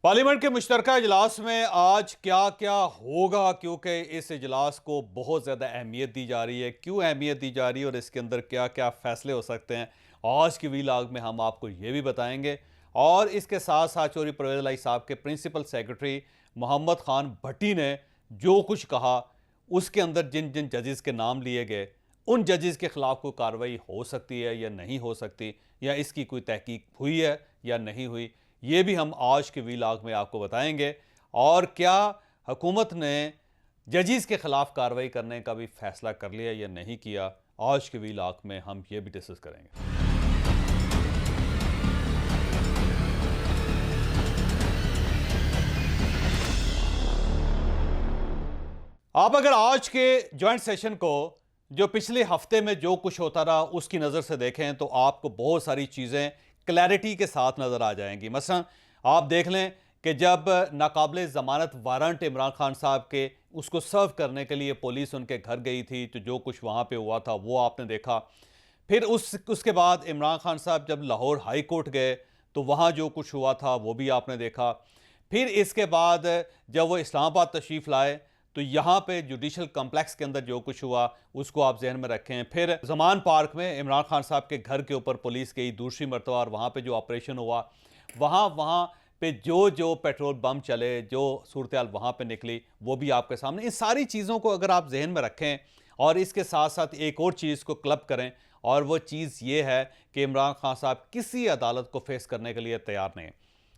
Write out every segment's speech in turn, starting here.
Parliament के मुश्तरका इजलास में आज क्या क्या होगा, क्योंकि इस इजलास को बहुत ज़्यादा अहमियत दी जा रही है। क्यों अहमियत दी जा रही है और इसके अंदर क्या क्या फ़ैसले हो सकते हैं, आज की वीलॉग में हम आपको ये भी बताएंगे। और इसके साथ साथ चौधरी परवेज़ इलाही साहब के प्रिंसिपल सेक्रेटरी मोहम्मद खान भट्टी ने जो कुछ कहा, उसके अंदर जिन जिन जजेस के नाम लिए गए, उन जजेस के ख़िलाफ़ कोई कार्रवाई हो सकती है या नहीं हो सकती, या इसकी कोई तहकीक हुई है या नहीं हुई, ये भी हम आज के वीलॉग में आपको बताएंगे। और क्या हुकूमत ने जजेस के ख़िलाफ़ कार्रवाई करने का भी फ़ैसला कर लिया या नहीं किया, आज के वीलॉग में हम ये भी डिस्कस करेंगे। आप अगर आज के जॉइंट सेशन को जो पिछले हफ्ते में जो कुछ होता रहा उसकी नज़र से देखें तो आपको बहुत सारी चीज़ें क्लैरिटी के साथ नज़र आ जाएंगी। मसलन आप देख लें कि जब नाकाबिले ज़मानत वारंट इमरान खान साहब के उसको सर्व करने के लिए पुलिस उनके घर गई थी, तो जो कुछ वहाँ पे हुआ था वो आपने देखा। फिर उसके बाद इमरान खान साहब जब लाहौर हाई कोर्ट गए तो वहाँ जो कुछ हुआ था वो भी आपने देखा। फिर इसके बाद जब वो इस्लामाबाद तशरीफ़ लाए तो यहाँ पे जुडिशल कम्प्लेक्स के अंदर जो कुछ हुआ उसको आप जहन में रखें। फिर जमान पार्क में इमरान खान साहब के घर के ऊपर पुलिस गई दूसरी मरतबा, और वहाँ पे जो ऑपरेशन हुआ, वहाँ पे जो जो पेट्रोल बम चले, जो सूरत वहाँ पे निकली, वो भी आपके सामने। इन सारी चीज़ों को अगर आप जहन में रखें और इसके साथ साथ एक और चीज़ को क्लब करें, और वो चीज़ ये है कि इमरान खान साहब किसी अदालत को फेस करने के लिए तैयार नहीं है।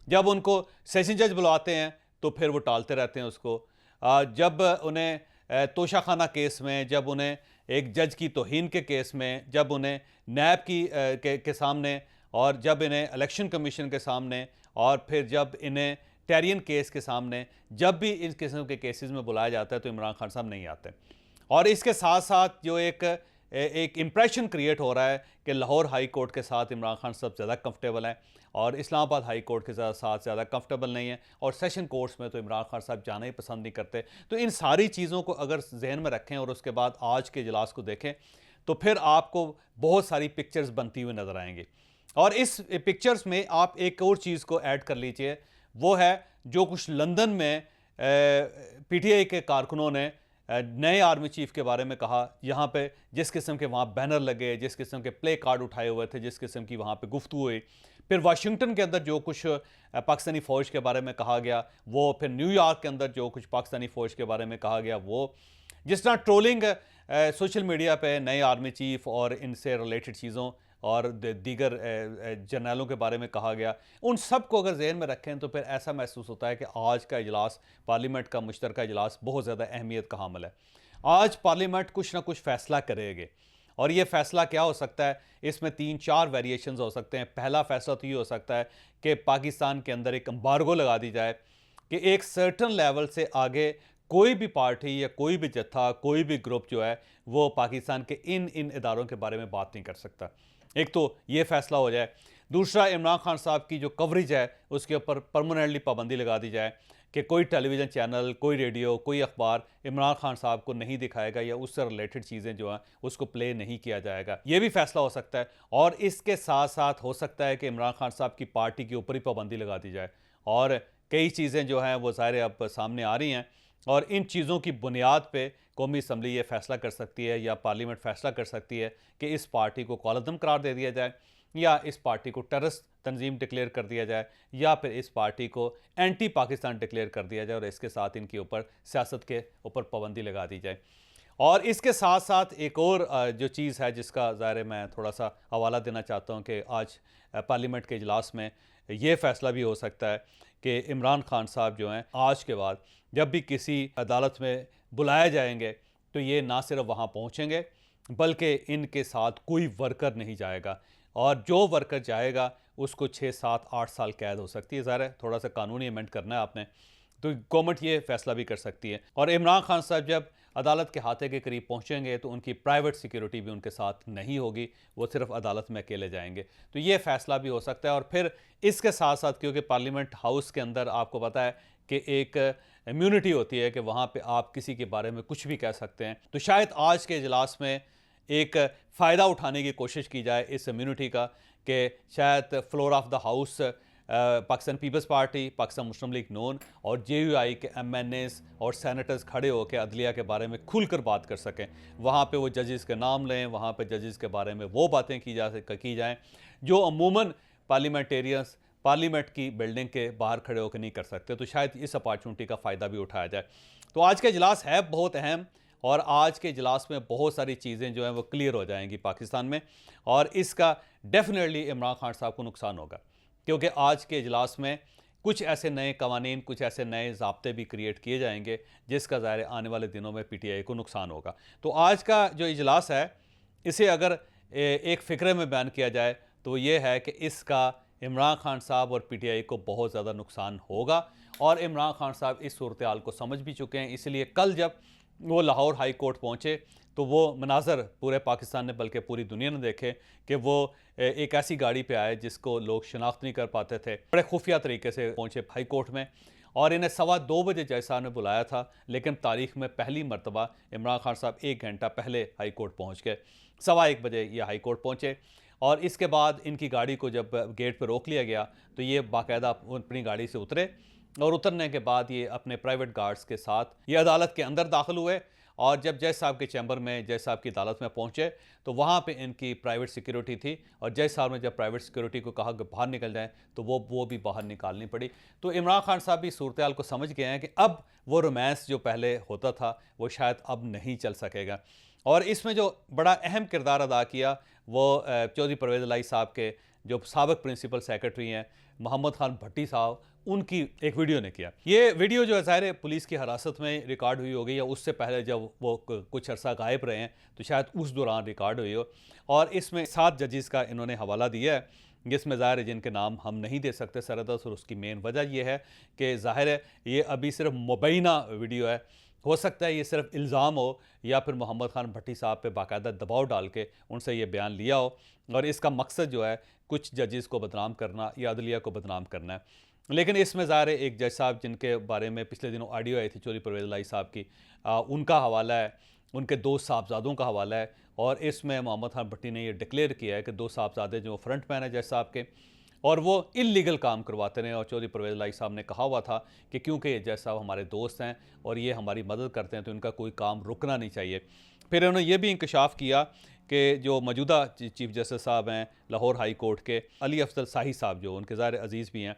जब उनको सेशन जज बुलाते हैं तो फिर वो टालते रहते हैं उसको। जब उन्हें तोशाखाना केस में, जब उन्हें एक जज की तौहीन के केस में, जब उन्हें नैब के सामने, और जब इन्हें इलेक्शन कमीशन के सामने, और फिर जब इन्हें टेरियन केस के सामने, जब भी इस किस्म के केसेस में बुलाया जाता है तो इमरान खान साहब नहीं आते। और इसके साथ साथ जो एक इम्प्रेशन क्रिएट हो रहा है कि लाहौर हाई कोर्ट के साथ इमरान खान साहब ज़्यादा कंफर्टेबल हैं और इस्लामाबाद हाई कोर्ट के साथ ज़्यादा कंफर्टेबल नहीं है, और सेशन कोर्ट्स में तो इमरान खान साहब जाना ही पसंद नहीं करते। तो इन सारी चीज़ों को अगर जहन में रखें और उसके बाद आज के इजलास को देखें तो फिर आपको बहुत सारी पिक्चर्स बनती हुई नज़र आएंगी। और इस पिक्चर्स में आप एक और चीज़ को ऐड कर लीजिए, वो है जो कुछ लंदन में पीटीआई के कारकुनों ने नए आर्मी चीफ के बारे में कहा। यहाँ पे जिस किस्म के वहाँ बैनर लगे, जिस किस्म के प्ले कार्ड उठाए हुए थे, जिस किस्म की वहाँ पे गुफ्तगू हुई, फिर वाशिंगटन के अंदर जो कुछ पाकिस्तानी फ़ौज के बारे में कहा गया वो, फिर न्यूयॉर्क के अंदर जो कुछ पाकिस्तानी फ़ौज के बारे में कहा गया वो, जिस तरह ट्रोलिंग सोशल मीडिया पे नए आर्मी चीफ और इनसे रिलेटेड चीज़ों और दीगर जर्नलों के बारे में कहा गया, उन सब को अगर जहन में रखें तो फिर ऐसा महसूस होता है कि आज का इजलास, पार्लियामेंट का मुश्तरका इजलास, बहुत ज़्यादा अहमियत का हामिल है। आज पार्लियामेंट कुछ ना कुछ फ़ैसला करेगी, और ये फ़ैसला क्या हो सकता है, इसमें 3-4 वेरिएशंस हो सकते हैं। पहला फ़ैसला तो ये हो सकता है कि पाकिस्तान के अंदर एक एम्बार्गो लगा दी जाए कि एक सर्टन लेवल से आगे कोई भी पार्टी या कोई भी जत्था, कोई भी ग्रुप जो है वो पाकिस्तान के इन इदारों के बारे में बात नहीं कर सकता। एक तो ये फैसला हो जाए। दूसरा, इमरान खान साहब की जो कवरेज है उसके ऊपर परमानेंटली पाबंदी लगा दी जाए कि कोई टेलीविज़न चैनल, कोई रेडियो, कोई अखबार इमरान खान साहब को नहीं दिखाएगा या उससे रिलेटेड चीज़ें जो हैं उसको प्ले नहीं किया जाएगा। ये भी फैसला हो सकता है। और इसके साथ साथ हो सकता है कि इमरान खान साहब की पार्टी के ऊपर ही पाबंदी लगा दी जाए। और कई चीज़ें जो हैं वो ज़ाहिर अब सामने आ रही हैं, और इन चीज़ों की बुनियाद पे कौमी असम्बली ये फैसला कर सकती है या पार्लियामेंट फैसला कर सकती है कि इस पार्टी को कॉलअदम करार दे दिया जाए, या इस पार्टी को टेररिस्ट तंजीम डिक्लेयर कर दिया जाए, या फिर इस पार्टी को एंटी पाकिस्तान डिक्लेयर कर दिया जाए और इसके साथ इनके ऊपर सियासत के ऊपर पाबंदी लगा दी जाए। और इसके साथ साथ एक और जो चीज़ है जिसका ज़ाहिर मैं थोड़ा सा हवाला देना चाहता हूँ कि आज पार्लियामेंट के इजलास में ये फ़ैसला भी हो सकता है कि इमरान खान साहब जो हैं आज के बाद जब भी किसी अदालत में बुलाए जाएंगे तो ये ना सिर्फ वहाँ पहुँचेंगे बल्कि इनके साथ कोई वर्कर नहीं जाएगा, और जो वर्कर जाएगा उसको 6-7-8 साल कैद हो सकती है। ज़ाहिर है थोड़ा सा कानूनी अमेंड करना है आपने, तो गवर्नमेंट ये फैसला भी कर सकती है। और इमरान खान साहब जब अदालत के हाथे के करीब पहुंचेंगे तो उनकी प्राइवेट सिक्योरिटी भी उनके साथ नहीं होगी, वो सिर्फ अदालत में अकेले जाएंगे। तो ये फैसला भी हो सकता है। और फिर इसके साथ साथ क्योंकि पार्लियामेंट हाउस के अंदर आपको पता है कि एक इम्यूनिटी होती है कि वहाँ पे आप किसी के बारे में कुछ भी कह सकते हैं, तो शायद आज के इजलास में एक फ़ायदा उठाने की कोशिश की जाए इस इम्यूनिटी का, कि शायद floor of the house Pakistan Peoples Party, Pakistan Muslim League Noon और JUI के MNAs और सेनेटर्स खड़े होकर अदलिया के बारे में खुलकर बात कर सकें। वहाँ पे वो जजेस के नाम लें, वहाँ पे जजेस के बारे में वो बातें की जाएँ जो अमूमन पार्लियामेंटेरियंस पार्लियामेंट की बिल्डिंग के बाहर खड़े होकर नहीं कर सकते। तो शायद इस अपॉर्चुनिटी का फ़ायदा भी उठाया जाए। तो आज का इजलास है बहुत अहम, और आज के इजलास में बहुत सारी चीज़ें जो हैं वो क्लियर हो जाएंगी पाकिस्तान में, और इसका डेफिनेटली इमरान खान साहब को नुकसान होगा, क्योंकि आज के इजलास में कुछ ऐसे नए कवानीन, कुछ ऐसे नए ज़ाब्ते भी क्रिएट किए जाएंगे जिसका ज़ाहिर आने वाले दिनों में PTI को नुकसान होगा। तो आज का जो इजलास है, इसे अगर एक फ़िक्रे में बयान किया जाए तो ये है कि इसका इमरान खान साहब और PTI को बहुत ज़्यादा नुकसान होगा, और इमरान खान साहब इस सूरत हाल को समझ भी चुके हैं। इसलिए कल जब वो लाहौर हाई कोर्ट पहुँचे तो वो मनाजर पूरे पाकिस्तान ने, बल्कि पूरी दुनिया ने देखे कि वो एक ऐसी गाड़ी पे आए जिसको लोग शनाख्त नहीं कर पाते थे। बड़े खुफिया तरीके से पहुँचे हाई कोर्ट में, और इन्हें 2:15 बजे जज साहब ने बुलाया था, लेकिन तारीख में पहली मरतबा इमरान खान साहब 1 घंटा पहले हाई कोर्ट पहुँच गए। 1:15 बजे ये हाई कोर्ट पहुँचे, और इसके बाद इनकी गाड़ी को जब गेट पर रोक लिया गया तो ये बाकायदा अपनी गाड़ी से उतरे, और उतरने के बाद ये अपने प्राइवेट गार्ड्स के साथ ये अदालत के अंदर दाखिल हुए। और जब जज साहब के चैम्बर में, जज साहब की अदालत में पहुंचे तो वहाँ पे इनकी प्राइवेट सिक्योरिटी थी, और जज साहब ने जब प्राइवेट सिक्योरिटी को कहा कि बाहर निकल जाएं तो वो भी बाहर निकालनी पड़ी। तो इमरान खान साहब भी सूरत हाल को समझ गए हैं कि अब वो रोमांस जो पहले होता था वो शायद अब नहीं चल सकेगा। और इसमें जो बड़ा अहम किरदार अदा किया वो चौधरी परवेज़ इलाही साहब के जो साबिक प्रिंसिपल सेक्रेटरी हैं मोहम्मद खान भट्टी साहब, उनकी एक वीडियो ने किया। ये वीडियो जो है ज़ाहिर पुलिस की हिरासत में रिकॉर्ड हुई होगी, या उससे पहले जब वो कुछ अरसा गायब रहे हैं तो शायद उस दौरान रिकॉर्ड हुई हो। और इसमें 7 जजेस का इन्होंने हवाला दिया है, जिसमें ज़ाहिर है जिनके नाम हम नहीं दे सकते सरदर्द, और उसकी मेन वजह यह है कि ज़ाहिर है ये अभी सिर्फ मुबैना वीडियो है। हो सकता है ये सिर्फ इल्ज़ाम हो, या फिर मोहम्मद खान भट्टी साहब पे बाकायदा दबाव डाल के उनसे ये बयान लिया हो, और इसका मकसद जो है कुछ जजेस को बदनाम करना या अदलिया को बदनाम करना है। लेकिन इसमें ज़ाहिर है एक जज साहब जिनके बारे में पिछले दिनों ऑडियो आई थी चौधरी परवेज़ इलाही साहब की, उनका हवाला है, उनके 2 साहबजादों का हवाला है, और इसमें मोहम्मद खान भट्टी ने ये डिक्लेयर किया है कि 2 साहबजादे जो फ्रंट मैन है जज साहब के, और वो इल्लीगल काम करवाते रहे। और चौधरी परवेज़ इलाही साहब ने कहा हुआ था कि क्योंकि ये जज साहब हमारे दोस्त हैं और ये हमारी मदद करते हैं तो इनका कोई काम रुकना नहीं चाहिए। फिर उन्होंने ये भी इंकशाफ किया कि जो मौजूदा चीफ जस्टिस साहब हैं लाहौर हाई कोर्ट के, अली अफजल शाही साहब, जो उनके ज़ाहिर अजीज़ भी हैं,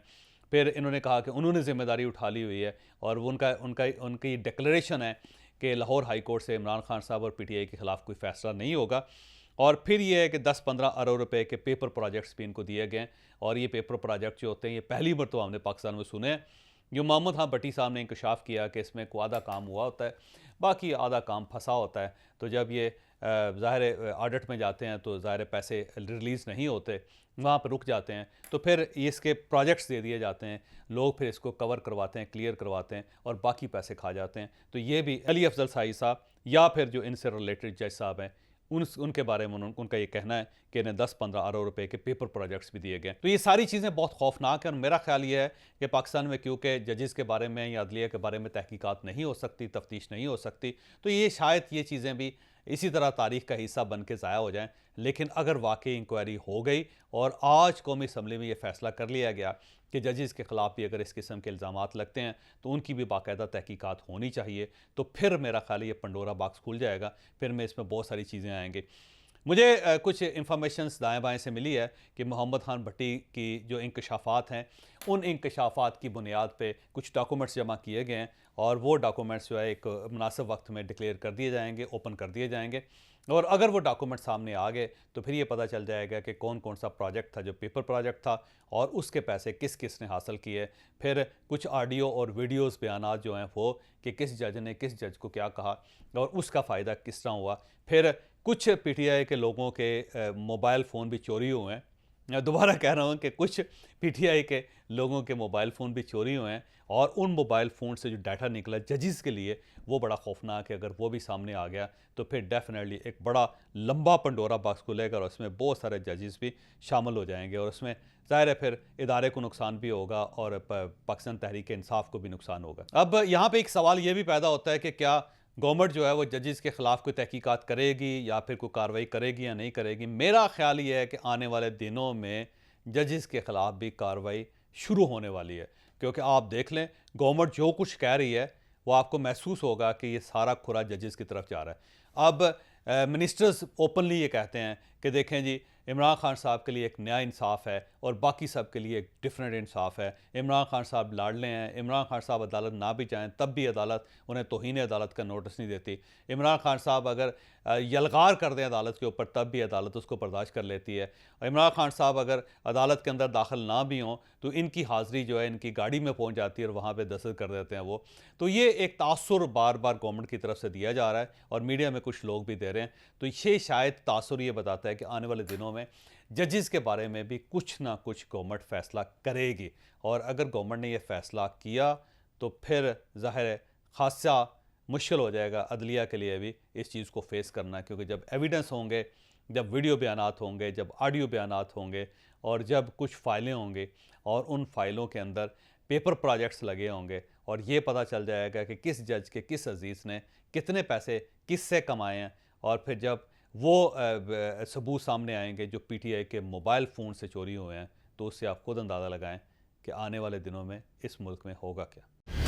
फिर इन्होंने कहा कि उन्होंने ज़िम्मेदारी उठा ली हुई है, और वो उनकी डिक्लेरेशन है कि लाहौर हाई कोर्ट से इमरान खान साहब और PTI के ख़िलाफ़ कोई फ़ैसला नहीं होगा। और फिर ये है कि 10-15 अरब रुपए के पेपर प्रोजेक्ट्स भी इनको दिए गए, और ये पेपर प्रोजेक्ट जो होते हैं ये पहली मरतबा हमने पाकिस्तान में सुने हैं। जो मोहम्मद खान भट्टी साहब ने इंकशाफ किया कि इसमें को आधा काम हुआ होता है, बाकी आधा काम फंसा होता है। तो जब ये ज़ाहिर ऑडिट में जाते हैं तो ज़ाहिर पैसे रिलीज़ नहीं होते, वहाँ पर रुक जाते हैं, तो फिर इसके प्रोजेक्ट्स दे दिए जाते हैं, लोग फिर इसको कवर करवाते हैं, क्लियर करवाते हैं, और बाकी पैसे खा जाते हैं। तो ये भी अली अफजल शाही साहब या फिर जो इनसे रिलेटेड जज साहब हैं उनके बारे में उनका ये कहना है कि इन्हें 10-15 अरब रुपए के पेपर प्रोजेक्ट्स भी दिए गए। तो ये सारी चीज़ें बहुत खौफनाक है, और मेरा ख्याल ये है कि पाकिस्तान में क्योंकि जजेस के बारे में या अदलिया के बारे में तहकीकात नहीं हो सकती, तफ्तीश नहीं हो सकती, तो ये शायद ये चीज़ें भी इसी तरह तारीख का हिस्सा बन के ज़ाया हो जाएँ। लेकिन अगर वाकई इंक्वायरी हो गई और आज कौमी असम्बली में ये फैसला कर लिया गया कि जजेस के ख़िलाफ़ भी अगर इस किस्म के इल्ज़ामात लगते हैं तो उनकी भी बाकायदा तहकीकात होनी चाहिए, तो फिर मेरा ख्याल है ये पंडोरा बॉक्स खुल जाएगा, फिर में इसमें बहुत सारी चीज़ें आएंगी। मुझे कुछ इंफॉर्मेशंस दाएँ बाएँ से मिली है कि मोहम्मद खान भट्टी की जो इंकशाफात हैं, उन इंकशाफात की बुनियाद पे कुछ डॉक्यूमेंट्स जमा किए गए हैं, और वो डॉक्यूमेंट्स जो है एक मुनासिब वक्त में डिक्लेयर कर दिए जाएंगे, ओपन कर दिए जाएंगे। और अगर वो डॉक्यूमेंट सामने आ गए तो फिर ये पता चल जाएगा कि कौन कौन सा प्रोजेक्ट था जो पेपर प्रोजेक्ट था, और उसके पैसे किस किस ने हासिल किए। फिर कुछ ऑडियो और वीडियोस बयानात जो हैं वो कि किस जज ने किस जज को क्या कहा और उसका फ़ायदा किस तरह हुआ। फिर कुछ PTI के लोगों के मोबाइल फ़ोन भी चोरी हुए हैं। मैं दोबारा कह रहा हूँ कि कुछ PTI के लोगों के मोबाइल फ़ोन भी चोरी हुए हैं, और उन मोबाइल फ़ोन से जो डाटा निकला जजेस के लिए वो बड़ा खौफनाक है। अगर वो भी सामने आ गया तो फिर डेफिनेटली एक बड़ा लंबा पंडोरा बॉक्स खुलेगा, और उसमें बहुत सारे जजेस भी शामिल हो जाएंगे, और उसमें ज़ाहिर है फिर इदारे को नुकसान भी होगा और पाकिस्तान तहरीक इंसाफ को भी नुकसान होगा। अब यहाँ पे एक सवाल ये भी पैदा होता है कि क्या गवर्नमेंट जो है वो जजेस के ख़िलाफ़ कोई तहकीकात करेगी या फिर कोई कार्रवाई करेगी या नहीं करेगी। मेरा ख्याल ये है कि आने वाले दिनों में जजेस के ख़िलाफ़ भी कार्रवाई शुरू होने वाली है। क्योंकि आप देख लें, गवर्नमेंट जो कुछ कह रही है वो आपको महसूस होगा कि ये सारा खुरा जजेस की तरफ जा रहा है। अब मिनिस्टर्स ओपनली ये कहते हैं कि देखें जी, इमरान खान साहब के लिए एक नया इंसाफ है और बाकी सब के लिए एक डिफरेंट इंसाफ है। इमरान खान साहब लाडले हैं, इमरान खान साहब अदालत ना भी जाएं तब भी अदालत उन्हें तौहीन अदालत का नोटिस नहीं देती। इमरान खान साहब अगर यलगार कर दें अदालत के ऊपर तब भी अदालत उसको बर्दाश्त कर लेती है। इमरान खान साहब अगर अदालत के अंदर दाखिल ना भी हों तो इनकी हाज़िरी जो है इनकी गाड़ी में पहुंच जाती है और वहाँ पे दस्तखत कर देते हैं वो। तो ये एक तासुर बार बार गवर्नमेंट की तरफ से दिया जा रहा है और मीडिया में कुछ लोग भी दे रहे हैं। तो ये शायद तासुर ये बताता है कि आने वाले दिनों में जजेस के बारे में भी कुछ ना कुछ गवर्नमेंट फ़ैसला करेगी। और अगर गवर्नमेंट ने यह फ़ैसला किया तो फिर ज़ाहिर है खासा मुश्किल हो जाएगा अदलिया के लिए भी इस चीज़ को फेस करना। क्योंकि जब एविडेंस होंगे, जब वीडियो बयानात होंगे, जब ऑडियो बयानात होंगे और जब कुछ फ़ाइलें होंगी और उन फ़ाइलों के अंदर पेपर प्रोजेक्ट्स लगे होंगे और ये पता चल जाएगा कि किस जज के किस अजीज़ ने कितने पैसे किससे कमाए हैं। और फिर जब वो सबूत सामने आएंगे जो पीटीआई के मोबाइल फ़ोन से चोरी हुए हैं, तो उससे आप खुद अंदाज़ा लगाएं कि आने वाले दिनों में इस मुल्क में होगा क्या।